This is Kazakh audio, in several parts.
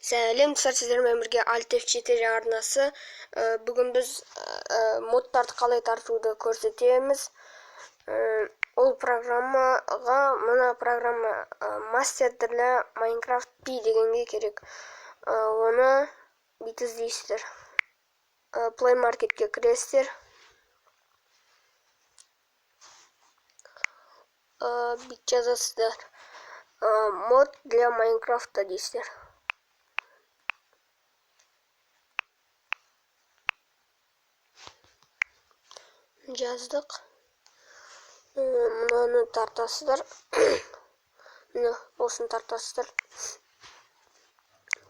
Сәлем, сіздермен бірге Alt F4 арнасы. Бүгін біз модтарды қалай тартуды көрсетеміз. Ол программаға мына программа Master для Minecraft P дегенге керек. Оны бит іздейсіздер. Play Market'ке кіресіздер. Бит жазасыздар. Мод для Minecraft дейсіздер. Жаздық. Мынаны тартасыздар. Мына осыны тартасыздар.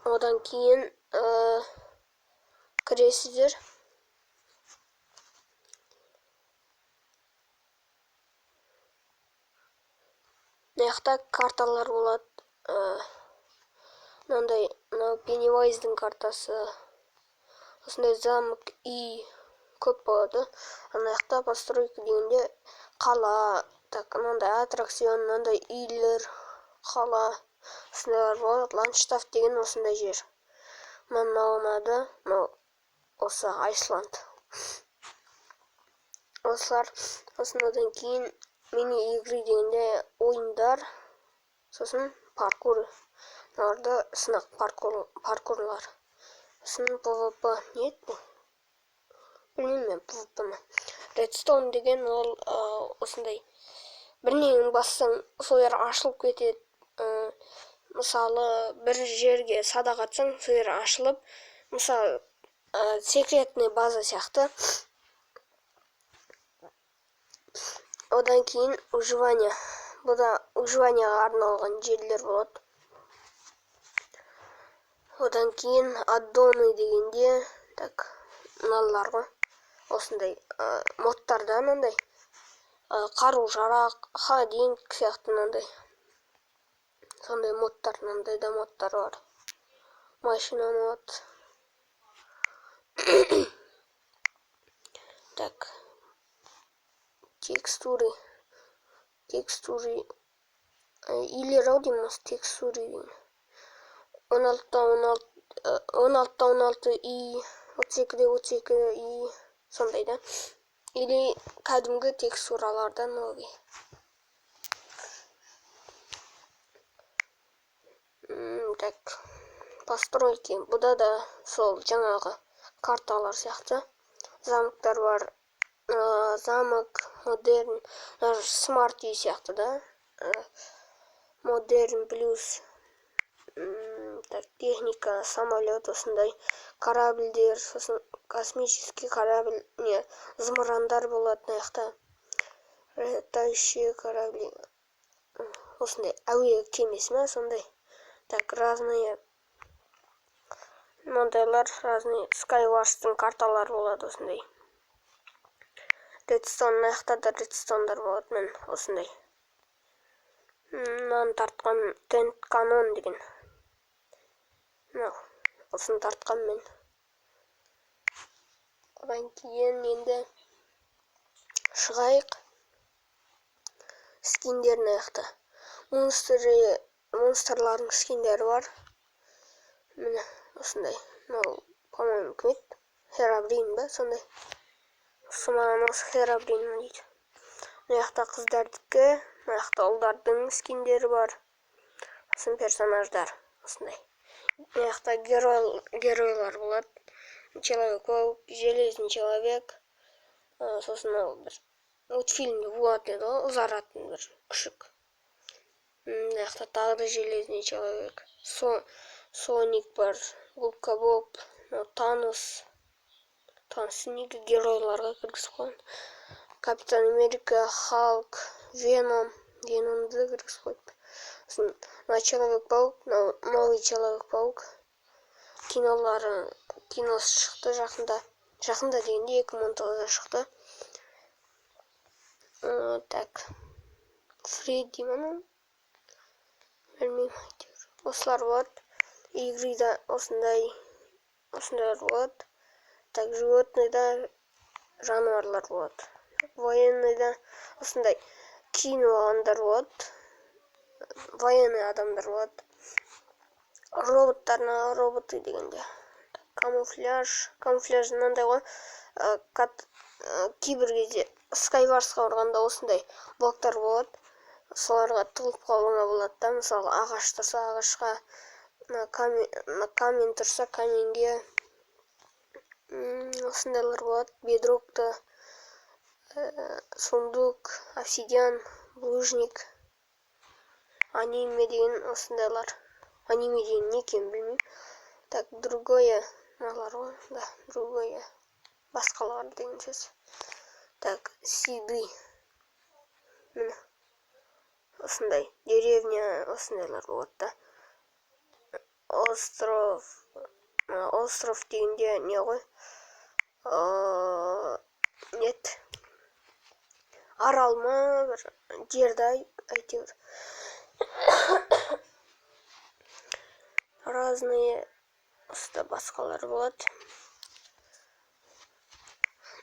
Одан кейін кіресіздер. Мынаяқта карталар болады. Мынандай Pennywise-дың картасы. Осындай замок и көп болады. Мынаяқта постройка дегенде қала, мынандай аттракцион, мынандай үйлер, қала, осындайлар болады. Ландштафт деген осындай жер. Мынау ұнады, осы Айсланд. Осылар, осыдан кейін мини-игры дегенде ойындар, сосын паркур. Мыналарды сынақ паркурлар. Сосын PvP не еді бұл? Білмеймін мен PvP-ны. Redstone деген ол осындай бірнең бассаң сол жер ашылып кетеді. Мысалы бір жерге садақ атсаң сол жер ашылып, мысалы секретный база сияқты. Одан кейін выживание. Бұда выживанияға арналған жерлер болады. Одан кейін аддоны дегенде, так, мыналар ғой. Осындай модтарда мынандай қару-жарақ, ходинг сияқты мынандай. Сондай модтар, мынандай да модтар бар. Машина мод. Так. Текстуры. Или родимость текстуры. 16 и 32 и сондай да. Или кәдімгі текстуралардан ылғи. Так. Постройки. Бұда да сол жаңағы карталар сияқты. Замоктар бар. Замок, модерн, смарт үй сияқты да. Модерн плюс техника, самолет, осындай корабльдер, сосын космический корабль, не, зымырандар болады мынаяқта. Летающие корабли. Осындай әуе кемесі ме сондай. Так, разные модельлар, разные Skywars-тың карталар болады осындай. Redstone, мынаяқта да Redstone'дар болады мен осындай. Мынаны тартқан Tent Cannon деген. Осыны тартқан мен. Одан кейін енді шығайық. Скиндер мынаяқта. Монстрлардың скиндері бар. Міне осындай. По-моему, кім еді? Herobrine ба сондай. Маған осы Herobrine дейді. Мынаяқта қыздардікі, мынаяқта ұлдардың скиндері бар. Сосын персонаждар осындай. Мынаяқта геройлар болады. Человек-паук, железный человек. Сосын ол бір мультфильмде болады еді ғой, ұзаратын бір күшік. Мынаяқта тағы да железный человек. Соник бар, Губка Боб, Танос. Танос неге геройларға кіргізіп қойған. Капитан Америка, Халк, Веномды кіргізіп қойып. Мына Человек-паук, новый Человек-паук. Киносы шықты жақында. Жақында дегенде 2019-да шықты. Так. Фредди мұны. Білмеймін айтыр. Осылар болады. Игрыда осындайлар болады. Так, животныйда жануарлар болады. Военныйда осындай киініп алғандар болады. Военный адамдар болады. роботы дегенде. Камуфляж мынандай ғой. Кейбір кезде Skywars-қа барғанда осындай блоктар болады. Соларға тығылып қалуыңа болады да, мысалы ағаш тұрса ағашқа, камень тұрса каменге, осындайлар болады. Бедрокты, сундук, обсидиан, булыжник, аниме деген осындайлар. Аниме деген не екенін білмеймін. Так, другое, да, другое, басқалар деген сөз. Так, сиды, міне, осындай, деревня, осындайлар болады да. Остров дегенде не ғой? Нет. Арал ма, бір жердай, әйтеуір. Разные осында басқалар болады.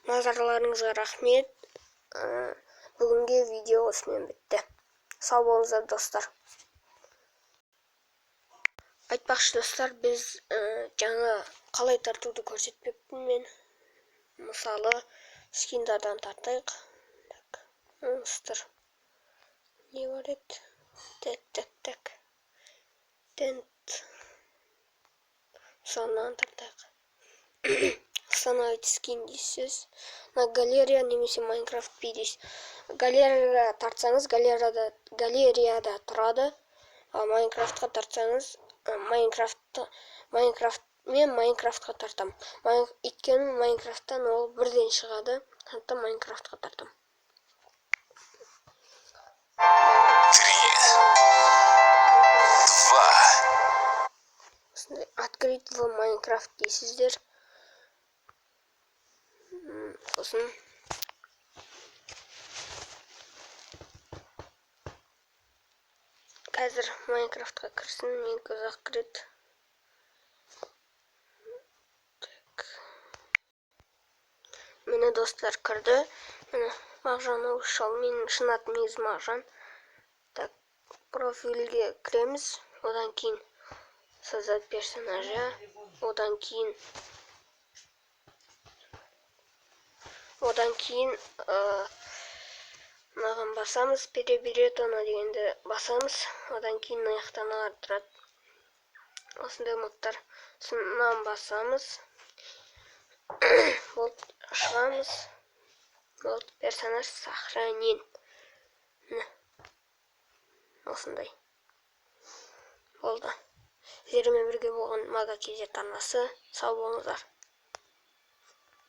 Назарларыңызға рахмет. Бүгінге видео осымен бітті. Сау болыңыздар достар. Айтпақшы достар, біз жаңа қалай тартуды көрсетпеппін мен. Мысалы, скиндардан тартайық. Монстр. Не бар еді? Так. Тент. Сонан тартайық. Установить скин дейсіз. На галерея немесе Майнкрафт дейсіз. Галереяға тартсаңыз, галереяда тұрады. Майнкрафтқа тартсаңыз, мен Майнкрафтқа тартам. Өйткені Майнкрафттан ол бірден шығады. Сондықтан Майнкрафтқа тартам. Открыть в Майнкрафт дейсіздер. Сосын қазір Майнкрафтқа кірсін, мен көзақ кіреді. Мені достар кірді. Мені Мағжан Офишал, менің шын атым Мағжан. Так, профильге кіреміз. Одан кейін создать персонажа. Одан кейін маған басамыз, переберетона дегенді басамыз. Одан кейін аяқтаналар тұрады. Осындай модтар. Сынан басамыз. Болды, шығамыз. Болды, персонаж сохранен. Осындай. Болды. Сіздермен бірге болған Мага Кезет арнасы. Сау болыңыздар.